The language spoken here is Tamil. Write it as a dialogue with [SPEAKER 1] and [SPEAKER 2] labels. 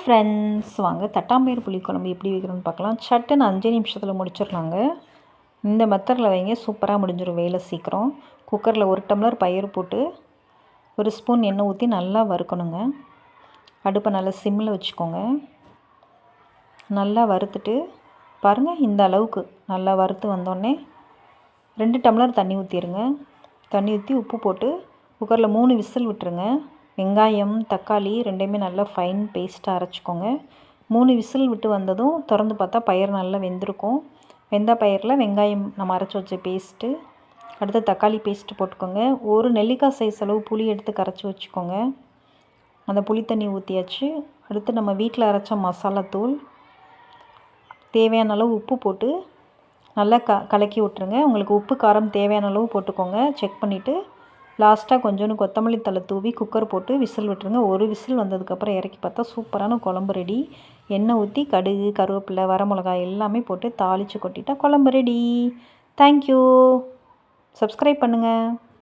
[SPEAKER 1] ஃப்ரெண்ட்ஸ், வாங்க தட்டாம்பயிறு புளிக்குழம்பு எப்படி வைக்கிறோன்னு பார்க்கலாம். சட்டுன்னு 5 நிமிஷத்தில் முடிச்சிடலாங்க. இந்த மெத்தடில் வைங்க, சூப்பராக முடிஞ்சிடும் வேலை சீக்கிரம். குக்கரில் 1 டம்ளர் பயிர் போட்டு 1 ஸ்பூன் எண்ணெய் ஊற்றி நல்லா வறுக்கணுங்க. அடுப்பை நல்லா சிம்மில் வச்சுக்கோங்க. நல்லா வறுத்துட்டு பாருங்கள், இந்த அளவுக்கு நல்லா வறுத்து வந்தோடனே 2 டம்ளர் தண்ணி ஊற்றிடுங்க. தண்ணி ஊற்றி உப்பு போட்டு குக்கரில் 3 விசில் விட்டுருங்க. வெங்காயம் தக்காளி ரெண்டையுமே நல்லா ஃபைன் பேஸ்ட்டாக அரைச்சிக்கோங்க. 3 விசில் விட்டு வந்ததும் திறந்து பார்த்தா பயிர் நல்லா வெந்திருக்கும். வெந்த பயிரில் வெங்காயம் நம்ம அரைச்சி வச்ச பேஸ்ட்டு, அடுத்து தக்காளி பேஸ்ட்டு போட்டுக்கோங்க. ஒரு நெல்லிக்காய் சைஸ் அளவு புளி எடுத்து கரைச்சி வச்சுக்கோங்க. அந்த புளி தண்ணி ஊற்றியாச்சு. அடுத்து நம்ம வீட்டில் அரைச்ச மசாலாத்தூள், தேவையான அளவு உப்பு போட்டு நல்லா கலக்கி விட்ருங்க. உங்களுக்கு உப்பு காரம் தேவையான அளவு போட்டுக்கோங்க. செக் பண்ணிவிட்டு லாஸ்ட்டாக கொஞ்சோண்டு கொத்தமல்லி தழை தூவி குக்கர் போட்டு விசில் விட்டுருங்க. ஒரு விசில் வந்ததுக்கப்புறம் இறக்கி பார்த்தா சூப்பரான குழம்பு ரெடி. எண்ணெய் ஊற்றி கடுகு, கருவேப்பிலை, வரமிளகாய் எல்லாமே போட்டு தாளித்து கொட்டிட்டா குழம்பு ரெடி. தேங்க்யூ. சப்ஸ்கிரைப் பண்ணுங்கள்.